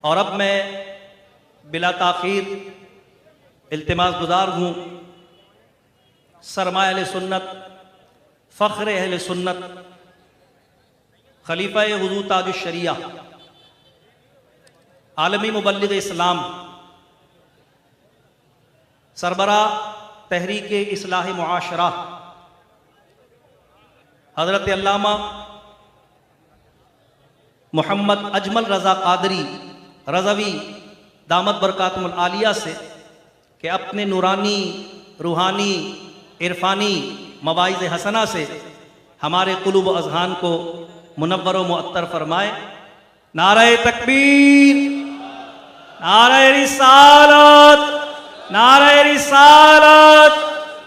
اور اب میں بلا تاخیر التماس گزار ہوں سرمایہ اہل سنت، فخر اہل سنت، خلیفہ حضور تاج الشریعہ، عالمی مبلغ اسلام، سربراہ تحریک اصلاح معاشرہ حضرت علامہ محمد اجمل رضا قادری رضوی دامت برکاتہم العالیہ سے کہ اپنے نورانی، روحانی، عرفانی مواعظ حسنہ سے ہمارے قلوب و اذہان کو منور و معطر فرمائے۔ نعرہ تکبیر، نعرہ رسالت، نعرہ رسالت،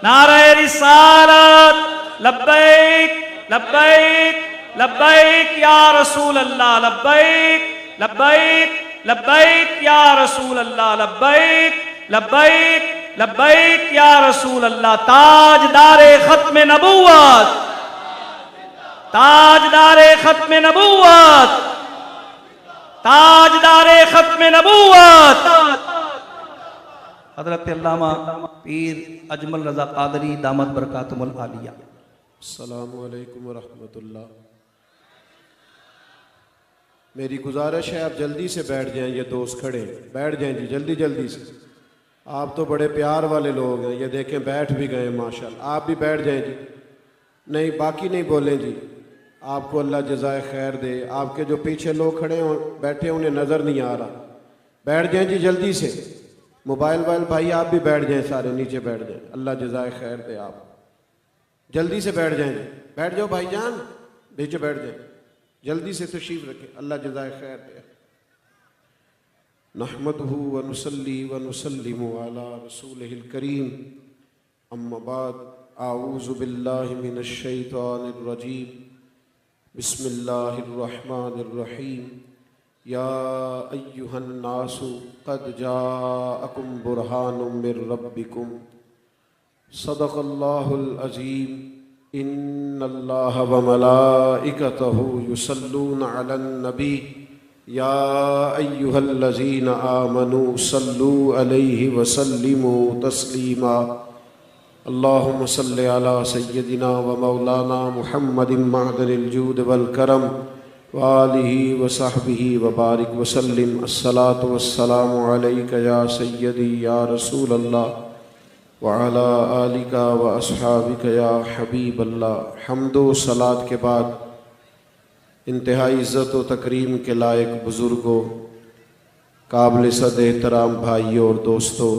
نعرہ رسالت، لبیک لبیک لبیک یا رسول اللہ، لبیک لبیک لبیک یا رسول اللہ، لبیک لبیک لبیک یا رسول اللہ۔ تاجدار ختم نبوت، تاجدار ختم نبوت، تاجدار ختم نبوت حضرت علامہ پیر اجمل رضا قادری دامت برکاتہم العالیہ۔ السلام علیکم ورحمۃ اللہ۔ میری گزارش ہے آپ جلدی سے بیٹھ جائیں، یہ دوست کھڑے ہیں، بیٹھ جائیں جی جلدی جلدی سے۔ آپ تو بڑے پیار والے لوگ ہیں، یہ دیکھیں بیٹھ بھی گئے ماشاءاللہ۔ آپ بھی بیٹھ جائیں جی، نہیں باقی نہیں بولیں جی، آپ کو اللہ جزائے خیر دے۔ آپ کے جو پیچھے لوگ کھڑے ہیں بیٹھے انہیں نظر نہیں آ رہا، بیٹھ جائیں جی جلدی سے۔ موبائل بھائی آپ بھی بیٹھ جائیں، سارے نیچے بیٹھ جائیں، اللہ جزائے خیر دے۔ آپ جلدی سے بیٹھ جائیں جی، بیٹھ جاؤ بھائی جان، نیچے بیٹھ جائیں، جلدی سے تشریف رکھیں، اللہ جزائے خیر دے۔ نحمدہ ونصلی ونسلم علی رسولہ الکریم، اما بعد، اعوذ باللہ من الشیطان الرجیم، بسم اللہ الرحمن الرحیم۔ یا ایہا الناس قد جاءکم برہان من ربکم، صدق اللہ العظیم۔ ان اللہ وملائکتہ یصلون علی النبی، یا ایہا الذین آمنوا صلوا علیہ وسلموا تسلیما۔ اللہم صل علی سیدنا ومولانا محمد معدن الجود والکرم وآلہ وصحبہ وبارک وسلم۔ الصلاۃ والسلام علیک یا سیدی یا رسول اللہ وعلی آلک واصحابک یا حبیب اللہ۔ حمد و صلاۃ کے بعد انتہائی عزت و تکریم کے لائق بزرگوں، قابل صد احترام بھائیوں اور دوستوں،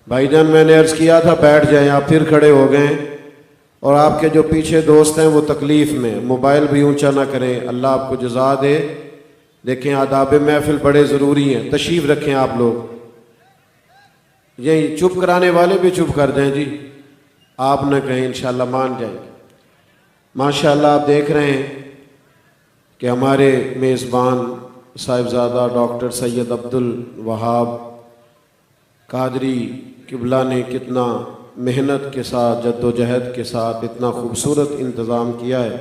بھائی جان میں نے عرض کیا تھا بیٹھ جائیں، آپ پھر کھڑے ہو گئے، اور آپ کے جو پیچھے دوست ہیں وہ تکلیف میں، موبائل بھی اونچا نہ کریں، اللہ آپ کو جزا دے۔ دیکھیں آداب محفل بڑے ضروری ہیں، تشریف رکھیں آپ لوگ، یہی چپ کرانے والے بھی چپ کر دیں جی، آپ نہ کہیں انشاءاللہ مان جائیں گے۔ ماشاءاللہ آپ دیکھ رہے ہیں کہ ہمارے میزبان صاحبزادہ ڈاکٹر سید عبدالوہاب قادری قبلہ نے کتنا محنت کے ساتھ، جد و جہد کے ساتھ اتنا خوبصورت انتظام کیا ہے،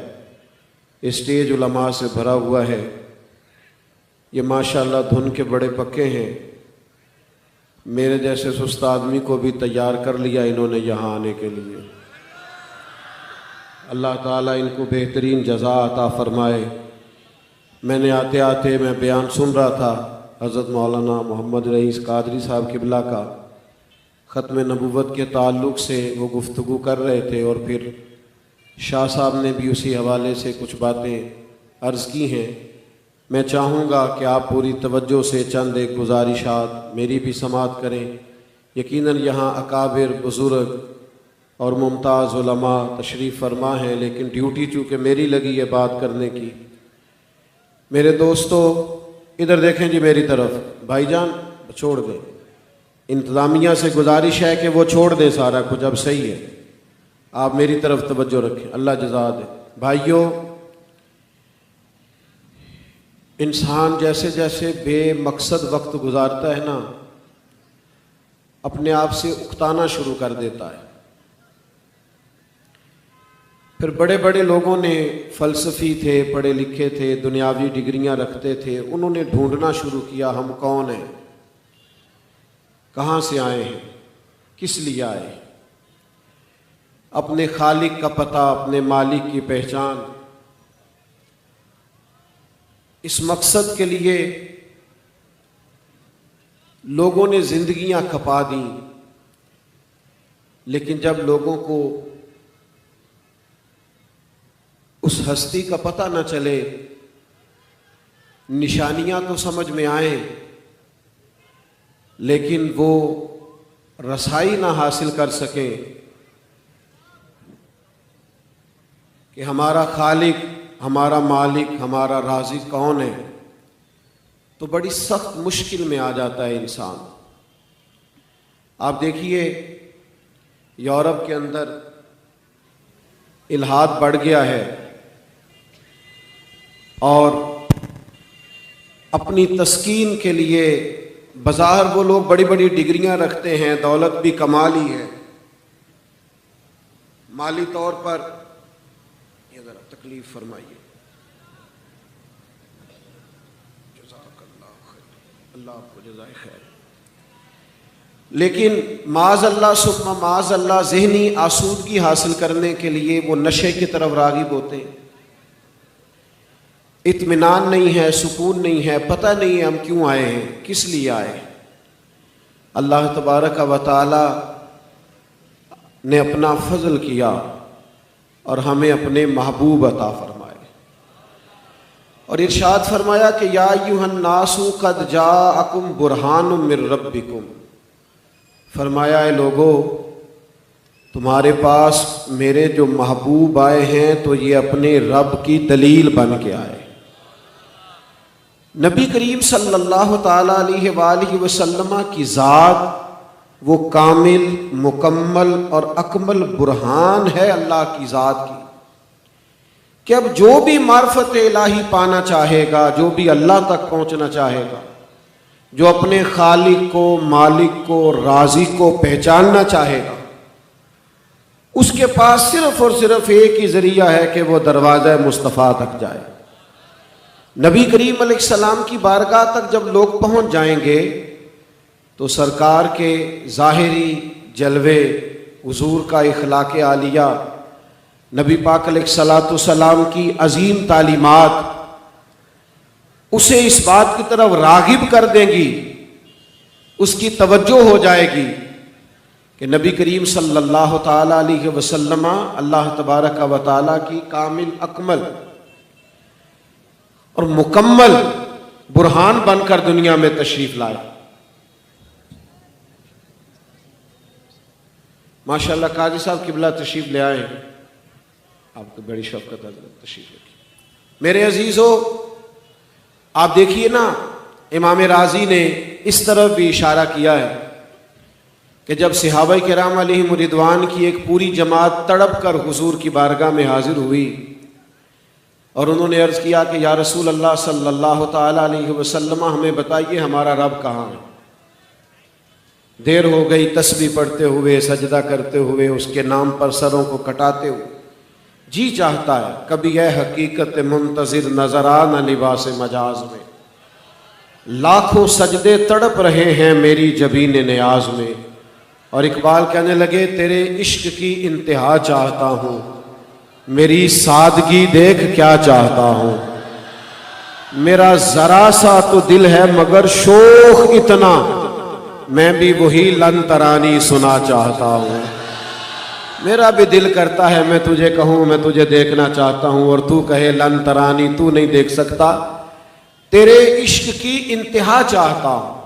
اسٹیج علماء سے بھرا ہوا ہے۔ یہ ماشاءاللہ دھن کے بڑے پکے ہیں، میرے جیسے سست آدمی کو بھی تیار کر لیا انہوں نے یہاں آنے کے لیے۔ اللہ تعالیٰ ان کو بہترین جزا عطا فرمائے۔ میں نے آتے آتے میں بیان سن رہا تھا حضرت مولانا محمد رئیس قادری صاحب قبلہ کا، ختم نبوت کے تعلق سے وہ گفتگو کر رہے تھے، اور پھر شاہ صاحب نے بھی اسی حوالے سے کچھ باتیں عرض کی ہیں۔ میں چاہوں گا کہ آپ پوری توجہ سے چند ایک گزارشات میری بھی سماعت کریں۔ یقیناً یہاں اکابر، بزرگ اور ممتاز علماء تشریف فرما ہیں، لیکن ڈیوٹی چونکہ میری لگی ہے بات کرنے کی۔ میرے دوستو ادھر دیکھیں جی میری طرف، بھائی جان چھوڑ دیں، انتظامیہ سے گزارش ہے کہ وہ چھوڑ دیں سارا کچھ، اب صحیح ہے، آپ میری طرف توجہ رکھیں، اللہ جزا دے۔ بھائیوں، انسان جیسے جیسے بے مقصد وقت گزارتا ہے نا، اپنے آپ سے اکتانا شروع کر دیتا ہے۔ پھر بڑے بڑے لوگوں نے، فلسفی تھے، پڑھے لکھے تھے، دنیاوی ڈگریاں رکھتے تھے، انہوں نے ڈھونڈنا شروع کیا ہم کون ہیں، کہاں سے آئے ہیں، کس لیے آئے ہیں، اپنے خالق کا پتہ، اپنے مالک کی پہچان۔ اس مقصد کے لیے لوگوں نے زندگیاں کھپا دیں، لیکن جب لوگوں کو اس ہستی کا پتہ نہ چلے، نشانیاں تو سمجھ میں آئیں لیکن وہ رسائی نہ حاصل کر سکیں کہ ہمارا خالق، ہمارا مالک، ہمارا رازق کون ہے، تو بڑی سخت مشکل میں آ جاتا ہے انسان۔ آپ دیکھیے یورپ کے اندر الحاد بڑھ گیا ہے، اور اپنی تسکین کے لیے بظاہر وہ لوگ بڑی بڑی ڈگریاں رکھتے ہیں، دولت بھی کما لی ہے، مالی طور پر یہ ذرا تکلیف فرمائیے، جزاک اللہ خیر، اللہ آپ کو جزائے خیر۔ لیکن معاذ اللہ ثم معاذ اللہ ذہنی آسودگی حاصل کرنے کے لیے وہ نشے کی طرف راغب ہوتے ہیں، اطمینان نہیں ہے، سکون نہیں ہے، پتہ نہیں ہے ہم کیوں آئے ہیں، کس لیے آئے ہیں۔ اللہ تبارک و تعالی نے اپنا فضل کیا اور ہمیں اپنے محبوب عطا فرمائے، اور ارشاد فرمایا کہ یا ایھا الناس قد جاءکم برہان من ربکم، فرمایا اے لوگو تمہارے پاس میرے جو محبوب آئے ہیں تو یہ اپنے رب کی دلیل بن کے آئے۔ نبی کریم صلی اللہ تعالیٰ علیہ وآلہ وسلم کی ذات وہ کامل، مکمل اور اکمل برہان ہے اللہ کی ذات کی، کہ اب جو بھی معرفت الہی پانا چاہے گا، جو بھی اللہ تک پہنچنا چاہے گا، جو اپنے خالق کو، مالک کو، رازق کو پہچاننا چاہے گا، اس کے پاس صرف اور صرف ایک ہی ذریعہ ہے کہ وہ دروازہ مصطفیٰ تک جائے۔ نبی کریم علیہ السلام کی بارگاہ تک جب لوگ پہنچ جائیں گے تو سرکار کے ظاہری جلوے، حضور کا اخلاق عالیہ، نبی پاک علیہ الصلاۃ والسلام کی عظیم تعلیمات اسے اس بات کی طرف راغب کر دیں گی، اس کی توجہ ہو جائے گی کہ نبی کریم صلی اللہ تعالی علیہ وسلم اللہ تبارک و تعالی کی کامل، اکمل اور مکمل برہان بن کر دنیا میں تشریف لائے۔ ماشاءاللہ قاضی صاحب قبلہ تشریف لے آئے ہیں، آپ کو بڑی شفقت حضرت تشریف رکھی۔ میرے عزیزو، آپ دیکھیے نا، امام رازی نے اس طرف بھی اشارہ کیا ہے کہ جب صحابہ کرام علیہم رضوان کی ایک پوری جماعت تڑپ کر حضور کی بارگاہ میں حاضر ہوئی اور انہوں نے عرض کیا کہ یا رسول اللہ صلی اللہ تعالی علیہ وسلم ہمیں بتائیے ہمارا رب کہاں ہے۔ دیر ہو گئی تسبیح پڑھتے ہوئے، سجدہ کرتے ہوئے، اس کے نام پر سروں کو کٹاتے ہوئے، جی چاہتا ہے کبھی اے حقیقت منتظر نظر آ نہ لباس مجاز میں، لاکھوں سجدے تڑپ رہے ہیں میری جبین نیاز میں۔ اور اقبال کہنے لگے تیرے عشق کی انتہا چاہتا ہوں، میری سادگی دیکھ کیا چاہتا ہوں، میرا ذرا سا تو دل ہے مگر شوق اتنا، میں بھی وہی لن ترانی سنا چاہتا ہوں۔ میرا بھی دل کرتا ہے میں تجھے کہوں میں تجھے دیکھنا چاہتا ہوں، اور تو کہے لن ترانی، تو نہیں دیکھ سکتا، تیرے عشق کی انتہا چاہتا ہوں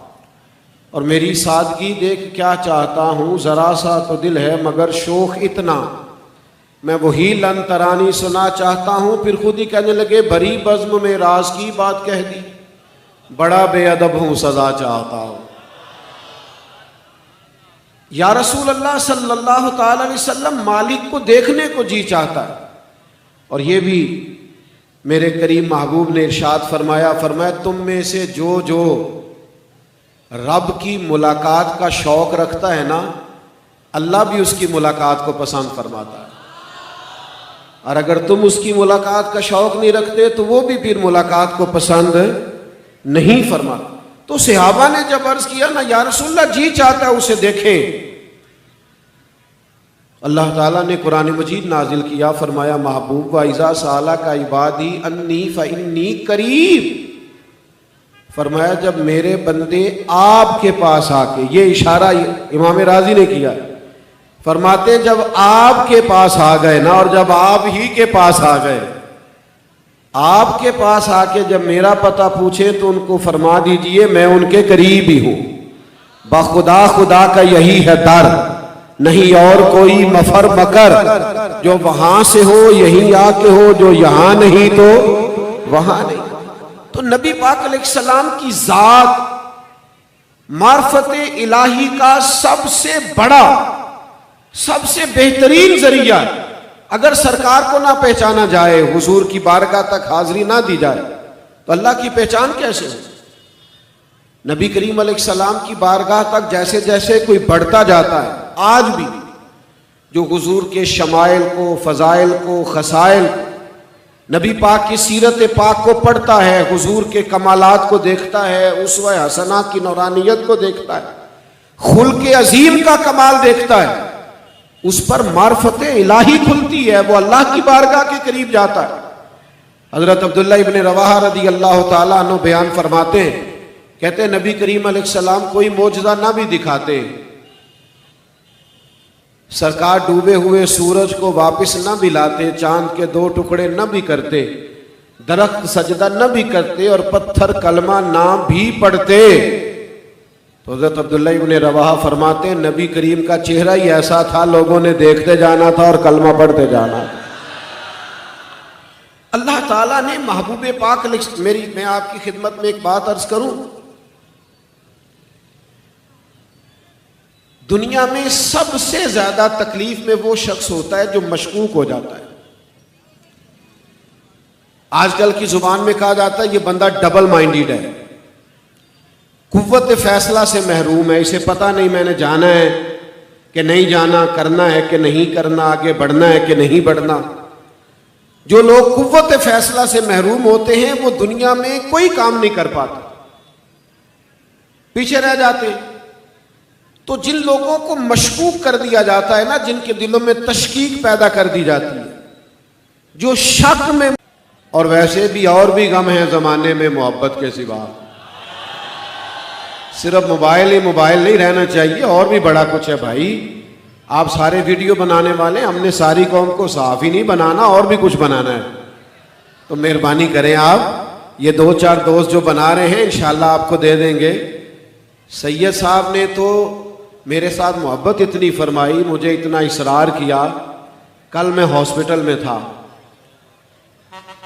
اور میری سادگی دیکھ کیا چاہتا ہوں، ذرا سا تو دل ہے مگر شوق اتنا، میں وہی لن ترانی سنا چاہتا ہوں۔ پھر خود ہی کہنے لگے بھری بزم میں راز کی بات کہہ دی، بڑا بے ادب ہوں سزا چاہتا ہوں۔ یا رسول اللہ صلی اللہ تعالی علیہ وسلم مالک کو دیکھنے کو جی چاہتا ہے، اور یہ بھی میرے کریم محبوب نے ارشاد فرمایا تم میں سے جو رب کی ملاقات کا شوق رکھتا ہے نا، اللہ بھی اس کی ملاقات کو پسند فرماتا ہے۔ اور اگر تم اس کی ملاقات کا شوق نہیں رکھتے تو وہ بھی پھر ملاقات کو پسند نہیں فرما. تو صحابہ نے جب عرض کیا نا یا رسول اللہ جی چاہتا ہے اسے دیکھیں، اللہ تعالیٰ نے قرآن مجید نازل کیا، فرمایا محبوب وَإِذَا سَأَلَكَ عِبَادِي أَنِّي فَإِنِّي قَرِيب. فرمایا جب میرے بندے آپ کے پاس آ کے، یہ اشارہ امام راضی نے کیا، فرماتے جب آپ کے پاس آ گئے نا، اور جب آپ ہی کے پاس آ گئے، آپ کے پاس آ کے جب میرا پتہ پوچھے تو ان کو فرما دیجئے میں ان کے قریب ہی ہوں. بخدا خدا کا یہی ہے در، نہیں اور کوئی مفر مکر، جو وہاں سے ہو یہیں آ کے ہو، جو یہاں نہیں تو وہاں نہیں. تو نبی پاک علیہ السلام کی ذات معرفت الہی کا سب سے بڑا، سب سے بہترین ذریعہ ہے. اگر سرکار کو نہ پہچانا جائے، حضور کی بارگاہ تک حاضری نہ دی جائے تو اللہ کی پہچان کیسے ہو؟ نبی کریم علیہ السلام کی بارگاہ تک جیسے جیسے کوئی بڑھتا جاتا ہے، آج بھی جو حضور کے شمائل کو، فضائل کو، خصائل، نبی پاک کی سیرت پاک کو پڑھتا ہے، حضور کے کمالات کو دیکھتا ہے، اسوہ حسنہ کی نورانیت کو دیکھتا ہے، خلق عظیم کا کمال دیکھتا ہے، اس پر معرفت الہی کھلتی ہے، وہ اللہ کی بارگاہ کے قریب جاتا ہے. حضرت عبداللہ ابن رواحہ رضی اللہ تعالیٰ عنہ بیان فرماتے ہیں، کہتے ہیں نبی کریم علیہ السلام کوئی معجزہ نہ بھی دکھاتے، سرکار ڈوبے ہوئے سورج کو واپس نہ بھی لاتے، چاند کے 2 ٹکڑے نہ بھی کرتے، درخت سجدہ نہ بھی کرتے، اور پتھر کلمہ نہ بھی پڑھتے، تو حضرت عبداللہ ابن رواحہ فرماتے ہیں نبی کریم کا چہرہ ہی ایسا تھا، لوگوں نے دیکھتے جانا تھا اور کلمہ پڑھتے جانا تھا. اللہ تعالیٰ نے محبوب پاک میں آپ کی خدمت میں ایک بات عرض کروں، دنیا میں سب سے زیادہ تکلیف میں وہ شخص ہوتا ہے جو مشکوک ہو جاتا ہے. آج کل کی زبان میں کہا جاتا ہے یہ بندہ ڈبل مائنڈیڈ ہے، قوت فیصلہ سے محروم ہے، اسے پتہ نہیں میں نے جانا ہے کہ نہیں جانا، کرنا ہے کہ نہیں کرنا، آگے بڑھنا ہے کہ نہیں بڑھنا. جو لوگ قوت فیصلہ سے محروم ہوتے ہیں وہ دنیا میں کوئی کام نہیں کر پاتے، پیچھے رہ جاتے ہیں. تو جن لوگوں کو مشکوک کر دیا جاتا ہے نا، جن کے دلوں میں تشکیک پیدا کر دی جاتی ہے، جو شک میں، اور ویسے بھی اور بھی غم ہیں زمانے میں محبت کے سوا، صرف موبائل ہی موبائل نہیں رہنا چاہیے، اور بھی بڑا کچھ ہے بھائی. آپ سارے ویڈیو بنانے والے، ہم نے ساری قوم کو صحافی نہیں بنانا، اور بھی کچھ بنانا ہے. تو مہربانی کریں آپ یہ 2-4 دوست جو بنا رہے ہیں انشاءاللہ آپ کو دے دیں گے. سید صاحب نے تو میرے ساتھ محبت اتنی فرمائی، مجھے اتنا اصرار کیا. کل میں ہاسپٹل میں تھا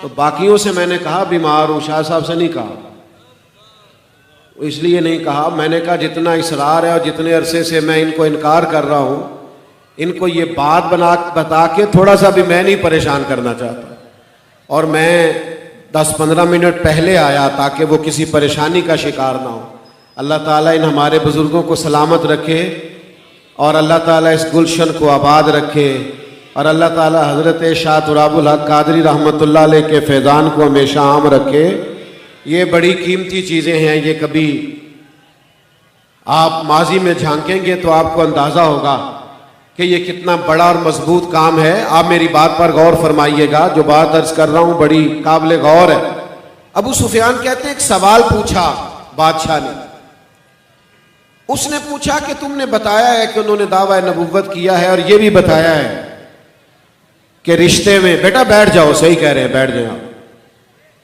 تو باقیوں سے میں نے کہا بیمار ہوں، شاہ صاحب سے نہیں کہا، اس لیے نہیں کہا، میں نے کہا جتنا اصرار ہے اور جتنے عرصے سے میں ان کو انکار کر رہا ہوں، ان کو یہ بات بتا کے تھوڑا سا بھی میں نہیں پریشان کرنا چاہتا. اور میں 10-15 منٹ پہلے آیا تاکہ وہ کسی پریشانی کا شکار نہ ہو. اللہ تعالیٰ ان ہمارے بزرگوں کو سلامت رکھے، اور اللہ تعالیٰ اس گلشن کو آباد رکھے، اور اللہ تعالیٰ حضرت شاہ تراب الحق قادری رحمۃ اللہ علیہ کے فیضان کو ہمیشہ عام رکھے. یہ بڑی قیمتی چیزیں ہیں، یہ کبھی آپ ماضی میں جھانکیں گے تو آپ کو اندازہ ہوگا کہ یہ کتنا بڑا اور مضبوط کام ہے. آپ میری بات پر غور فرمائیے گا، جو بات عرض کر رہا ہوں بڑی قابل غور ہے. ابو سفیان کہتے ہیں ایک سوال پوچھا بادشاہ نے، اس نے پوچھا کہ تم نے بتایا ہے کہ انہوں نے دعویٰ نبوت کیا ہے، اور یہ بھی بتایا ہے کہ رشتے میں، بیٹا بیٹھ جاؤ، صحیح کہہ رہے ہیں، بیٹھ جائیں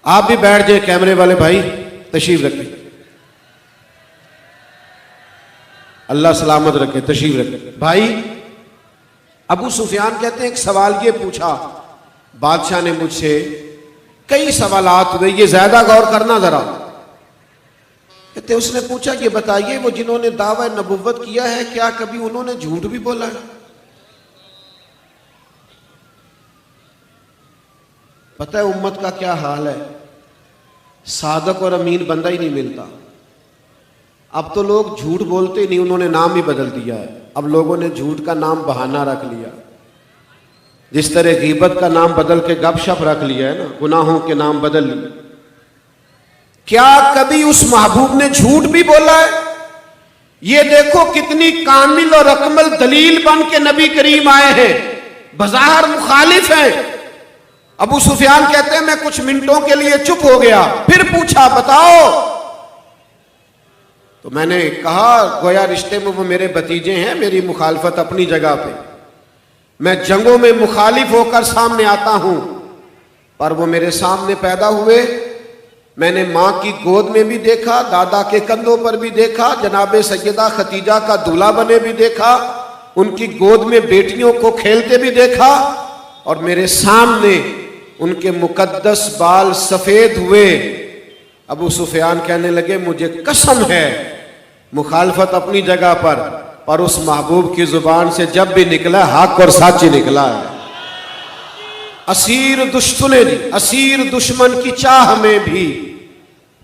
آپ بھی بیٹھ جائیں، کیمرے والے بھائی تشریف رکھیں، اللہ سلامت رکھے، تشریف رکھیں. بھائی ابو سفیان کہتے ہیں ایک سوال یہ پوچھا بادشاہ نے مجھ سے، کئی سوالات ہوئے، یہ زیادہ غور کرنا ذرا. کہتے اس نے پوچھا کہ بتائیے وہ جنہوں نے دعویٰ نبوت کیا ہے کیا کبھی انہوں نے جھوٹ بھی بولا ہے؟ پتہ ہے امت کا کیا حال ہے، صادق اور امین بندہ ہی نہیں ملتا. اب تو لوگ جھوٹ بولتے نہیں، انہوں نے نام ہی بدل دیا ہے. اب لوگوں نے جھوٹ کا نام بہانہ رکھ لیا. جس طرح غیبت کا نام بدل کے گپ شپ رکھ لیا ہے نا، گناہوں کے نام بدل لیے. کیا کبھی اس محبوب نے جھوٹ بھی بولا ہے؟ یہ دیکھو کتنی کامل اور اکمل دلیل بن کے نبی کریم آئے ہیں، بظاہر مخالف ہیں. ابو سفیان کہتے ہیں میں کچھ منٹوں کے لیے چپ ہو گیا، پھر پوچھا بتاؤ. تو میں نے کہا گویا رشتے میں وہ میرے بھتیجے ہیں، میری مخالفت اپنی جگہ پہ، میں جنگوں میں مخالف ہو کر سامنے آتا ہوں، پر وہ میرے سامنے پیدا ہوئے. میں نے ماں کی گود میں بھی دیکھا، دادا کے کندھوں پر بھی دیکھا، جناب سیدہ خدیجہ کا دولہا بنے بھی دیکھا، ان کی گود میں بیٹیوں کو کھیلتے بھی دیکھا، اور میرے سامنے ان کے مقدس بال سفید ہوئے. ابو سفیان کہنے لگے مجھے قسم ہے مخالفت اپنی جگہ پر اس محبوب کی زبان سے جب بھی نکلا حق اور سچ ہی نکلا ہے. اسیر دشمن کی چاہ میں بھی،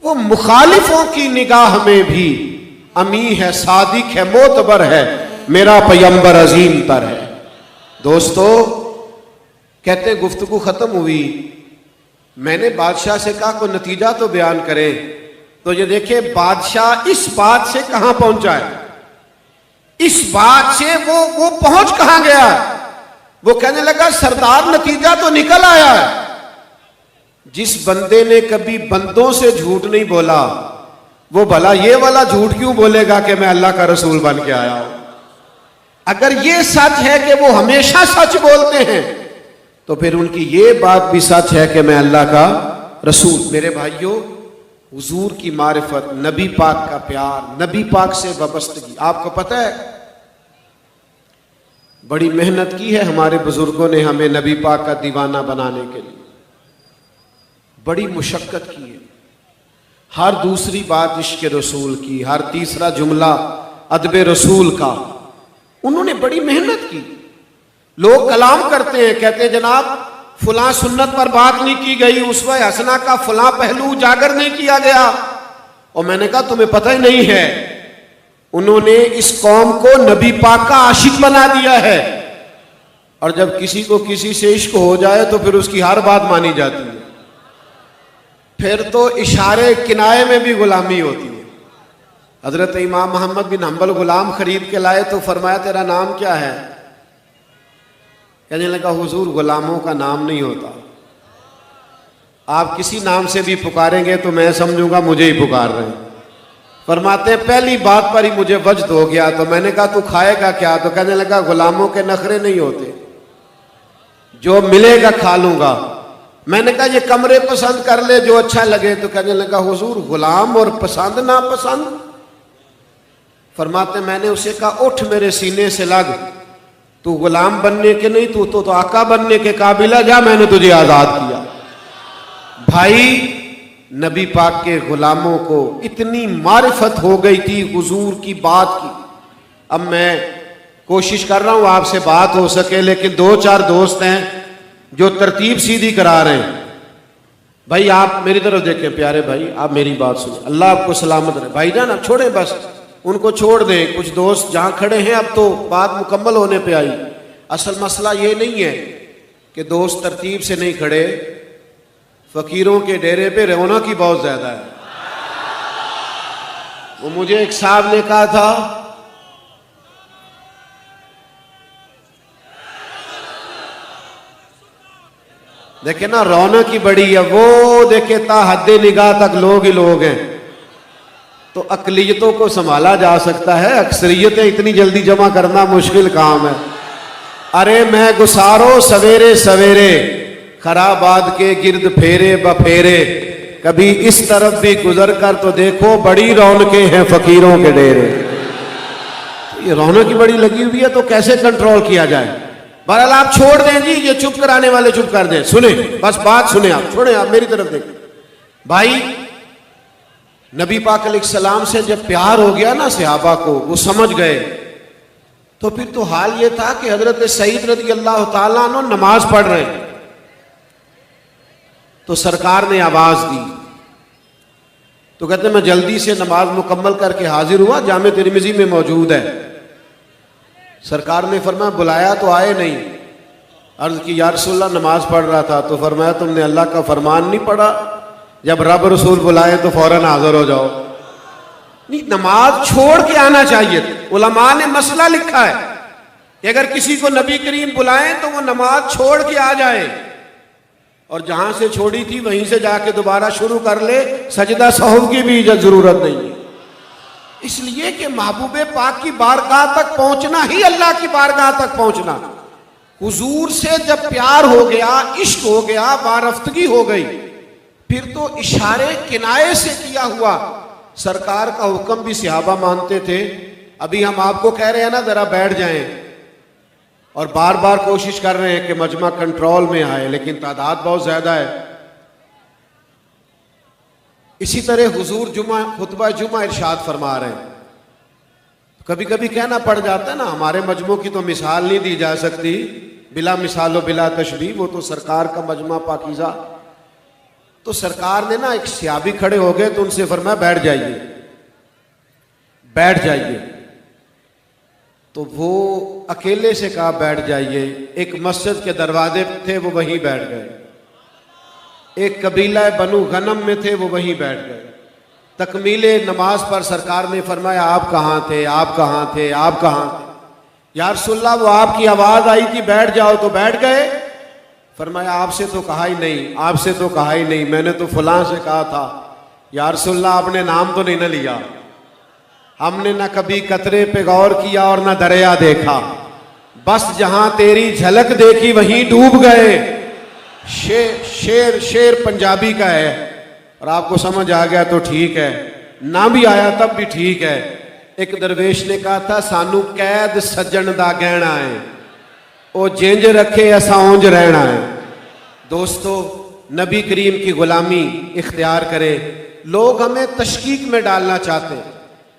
وہ مخالفوں کی نگاہ میں بھی امی ہے، صادق ہے، معتبر ہے، میرا پیغمبر عظیم تر ہے. دوستو کہتے گفتگو ختم ہوئی، میں نے بادشاہ سے کہا کوئی نتیجہ تو بیان کریں. تو یہ دیکھیں بادشاہ اس بات سے کہاں پہنچا ہے، اس بات سے وہ پہنچ کہاں گیا. وہ کہنے لگا سردار نتیجہ تو نکل آیا ہے. جس بندے نے کبھی بندوں سے جھوٹ نہیں بولا وہ بھلا یہ والا جھوٹ کیوں بولے گا کہ میں اللہ کا رسول بن کے آیا ہوں. اگر یہ سچ ہے کہ وہ ہمیشہ سچ بولتے ہیں تو پھر ان کی یہ بات بھی سچ ہے کہ میں اللہ کا رسول. میرے بھائیوں، حضور کی معرفت، نبی پاک کا پیار، نبی پاک سے وابستگی. آپ کو پتہ ہے بڑی محنت کی ہے ہمارے بزرگوں نے ہمیں نبی پاک کا دیوانہ بنانے کے لیے، بڑی مشقت کی ہے. ہر دوسری بات عشق رسول کی، ہر تیسرا جملہ ادب رسول کا، انہوں نے بڑی محنت کی. لوگ کلام کرتے ہیں، کہتے ہیں جناب فلاں سنت پر بات نہیں کی گئی، اسوہ حسنہ کا فلاں پہلو اجاگر نہیں کیا گیا. اور میں نے کہا تمہیں پتہ ہی نہیں ہے، انہوں نے اس قوم کو نبی پاک کا عاشق بنا دیا ہے. اور جب کسی کو کسی سے عشق ہو جائے تو پھر اس کی ہر بات مانی جاتی ہے، پھر تو اشارے کنائے میں بھی غلامی ہوتی ہے. حضرت امام محمد بن حنبل غلام خرید کے لائے تو فرمایا تیرا نام کیا ہے؟ کہنے لگا حضور غلاموں کا نام نہیں ہوتا، آپ کسی نام سے بھی پکاریں گے تو میں سمجھوں گا مجھے ہی پکار رہے ہیں. فرماتے پہلی بات پر ہی مجھے وجد ہو گیا. تو میں نے کہا تو کھائے گا کیا؟ تو کہنے لگا غلاموں کے نخرے نہیں ہوتے، جو ملے گا کھا لوں گا. میں نے کہا یہ کمرے پسند کر لے جو اچھا لگے. تو کہنے لگا حضور غلام اور پسند ناپسند. فرماتے میں نے اسے کہا اٹھ میرے سینے سے لگ، تو غلام بننے کے نہیں، تو آقا بننے کے قابل ہے، جا میں نے تجھے آزاد کیا. بھائی نبی پاک کے غلاموں کو اتنی معرفت ہو گئی تھی حضور کی بات کی. اب میں کوشش کر رہا ہوں آپ سے بات ہو سکے، لیکن دو چار دوست ہیں جو ترتیب سیدھی کرا رہے ہیں. بھائی آپ میری طرف دیکھیں، پیارے بھائی آپ میری بات سنیں، اللہ آپ کو سلامت رہے. بھائی جان آپ چھوڑیں، بس ان کو چھوڑ دیں. کچھ دوست جہاں کھڑے ہیں اب تو بات مکمل ہونے پہ آئی. اصل مسئلہ یہ نہیں ہے کہ دوست ترتیب سے نہیں کھڑے، فقیروں کے ڈیرے پہ رونق ہی بہت زیادہ ہے. وہ مجھے ایک صاحب نے کہا تھا دیکھیں نا رونق ہی بڑی ہے، وہ دیکھیں تا حد نگاہ تک لوگ ہی لوگ ہیں. تو اقلیتوں کو سنبھالا جا سکتا ہے، اکثریتیں اتنی جلدی جمع کرنا مشکل کام ہے. ارے میں گسارو سویرے سویرے، خرابات کے گرد پھیرے بپھیرے، کبھی اس طرف بھی گزر کر تو دیکھو بڑی رونقیں ہیں فقیروں کے ڈیرے. یہ رونق کی بڑی لگی ہوئی ہے تو کیسے کنٹرول کیا جائے؟ بہرحال آپ چھوڑ دیں جی، یہ چپ کرانے والے چپ کر دیں. سنیں بس بات سنیں، آپ چھوڑیں، آپ میری طرف دیکھیں. بھائی نبی پاک علیہ السلام سے جب پیار ہو گیا نا صحابہ کو، وہ سمجھ گئے، تو پھر تو حال یہ تھا کہ حضرت سعید رضی اللہ تعالیٰ عنہ نماز پڑھ رہے ہیں. تو سرکار نے آواز دی، تو کہتے ہیں میں جلدی سے نماز مکمل کر کے حاضر ہوا، جامع ترمذی میں موجود ہے. سرکار نے فرمایا بلایا تو آئے نہیں. عرض کی یا رسول اللہ نماز پڑھ رہا تھا، تو فرمایا تم نے اللہ کا فرمان نہیں پڑھا جب رب رسول بلائے تو فوراً حاضر ہو جاؤ؟ نہیں، نماز چھوڑ کے آنا چاہیے. علماء نے مسئلہ لکھا ہے کہ اگر کسی کو نبی کریم بلائیں تو وہ نماز چھوڑ کے آ جائے، اور جہاں سے چھوڑی تھی وہیں سے جا کے دوبارہ شروع کر لے، سجدہ سہو کی بھی ضرورت نہیں ہے. اس لیے کہ محبوب پاک کی بارگاہ تک پہنچنا ہی اللہ کی بارگاہ تک پہنچنا. حضور سے جب پیار ہو گیا، عشق ہو گیا، وارفتگی ہو گئی، پھر تو اشارے کنائے سے کیا ہوا سرکار کا حکم بھی صحابہ مانتے تھے. ابھی ہم آپ کو کہہ رہے ہیں نا ذرا بیٹھ جائیں، اور بار بار کوشش کر رہے ہیں کہ مجمع کنٹرول میں آئے، لیکن تعداد بہت زیادہ ہے. اسی طرح حضور خطبہ جمعہ ارشاد فرما رہے ہیں. کبھی کبھی کہنا پڑ جاتا ہے نا، ہمارے مجموع کی تو مثال نہیں دی جا سکتی، بلا مثال و بلا تشبیہ، وہ تو سرکار کا مجمع پاکیزہ. تو سرکار نے نا ایک صحابی کھڑے ہو گئے تو ان سے فرمایا بیٹھ جائیے، بیٹھ جائیے. تو وہ اکیلے سے کہا بیٹھ جائیے. ایک مسجد کے دروازے تھے، وہ وہیں بیٹھ گئے. ایک قبیلہ بنو غنم میں تھے، وہ وہیں بیٹھ گئے. تکمیل نماز پر سرکار نے فرمایا آپ کہاں تھے، آپ کہاں تھے، آپ کہاں تھے؟ یا رسول اللہ وہ آپ کی آواز آئی تھی بیٹھ جاؤ تو بیٹھ گئے. فرمایا آپ سے تو کہا ہی نہیں، آپ سے تو کہا ہی نہیں، میں نے تو فلاں سے کہا تھا. یا رسول اللہ آپ نے نام تو نہیں نہ لیا. ہم نے نہ کبھی قطرے پہ غور کیا اور نہ دریا دیکھا، بس جہاں تیری جھلک دیکھی وہیں ڈوب گئے. شیر پنجابی کا ہے، اور آپ کو سمجھ آ گیا تو ٹھیک ہے، نہ بھی آیا تب بھی ٹھیک ہے. ایک درویش نے کہا تھا سانو قید سجن دا گہنا ہے، او جنج رکھے ایسا اونج رہنا ہے. دوستو، نبی کریم کی غلامی اختیار کرے. لوگ ہمیں تشکیک میں ڈالنا چاہتے ہیں،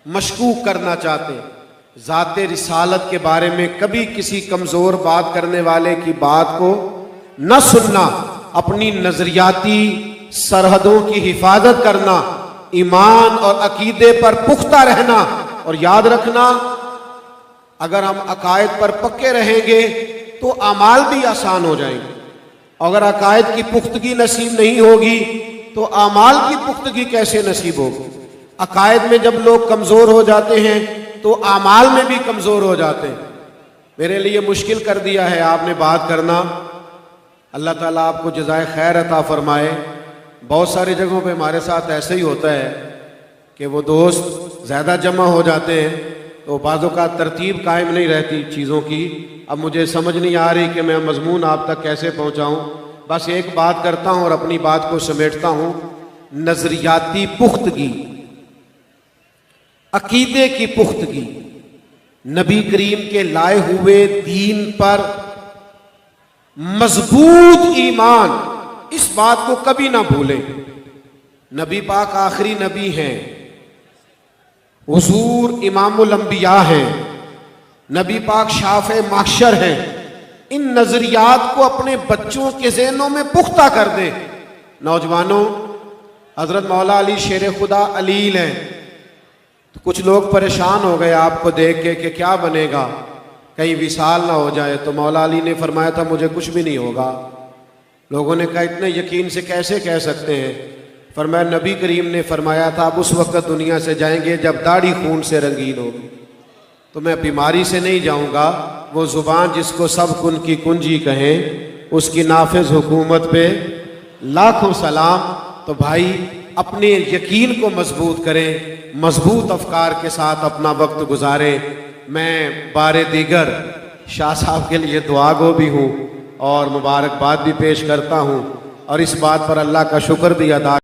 مشکوک کرنا چاہتے ہیں. ذات رسالت کے بارے میں کبھی کسی کمزور بات کرنے والے کی بات کو نہ سننا، اپنی نظریاتی سرحدوں کی حفاظت کرنا، ایمان اور عقیدے پر پختہ رہنا. اور یاد رکھنا، اگر ہم عقائد پر پکے رہیں گے تو اعمال بھی آسان ہو جائیں گے. اگر عقائد کی پختگی نصیب نہیں ہوگی تو اعمال کی پختگی کیسے نصیب ہوگی؟ عقائد میں جب لوگ کمزور ہو جاتے ہیں تو اعمال میں بھی کمزور ہو جاتے ہیں. میرے لیے مشکل کر دیا ہے آپ نے بات کرنا. اللہ تعالیٰ آپ کو جزائے خیر عطا فرمائے. بہت ساری جگہوں پہ ہمارے ساتھ ایسے ہی ہوتا ہے کہ وہ دوست زیادہ جمع ہو جاتے ہیں تو بعض اوقات ترتیب قائم نہیں رہتی چیزوں کی. اب مجھے سمجھ نہیں آ رہی کہ میں مضمون آپ تک کیسے پہنچاؤں. بس ایک بات کرتا ہوں اور اپنی بات کو سمیٹتا ہوں. نظریاتی پختگی، عقیدے کی پختگی، نبی کریم کے لائے ہوئے دین پر مضبوط ایمان، اس بات کو کبھی نہ بھولیں. نبی پاک آخری نبی ہیں، حضور امام الانبیاء ہیں، نبی پاک شافع محشر ہیں. ان نظریات کو اپنے بچوں کے ذہنوں میں پختہ کر دیں. نوجوانوں، حضرت مولا علی شیر خدا علیل ہیں. تو کچھ لوگ پریشان ہو گئے آپ کو دیکھ کے کہ کیا بنے گا، کہیں وصال نہ ہو جائے. تو مولا علی نے فرمایا تھا مجھے کچھ بھی نہیں ہوگا. لوگوں نے کہا اتنے یقین سے کیسے کہہ سکتے ہیں؟ فرمایا نبی کریم نے فرمایا تھا آپ اس وقت دنیا سے جائیں گے جب داڑھی خون سے رنگین ہوگی. تو میں بیماری سے نہیں جاؤں گا. وہ زبان جس کو سب کن کی کنجی کہیں، اس کی نافذ حکومت پہ لاکھوں سلام. تو بھائی اپنے یقین کو مضبوط کریں، مضبوط افکار کے ساتھ اپنا وقت گزاریں. میں بار دیگر شاہ صاحب کے لیے دعا گو بھی ہوں اور مبارکباد بھی پیش کرتا ہوں، اور اس بات پر اللہ کا شکر بھی ادا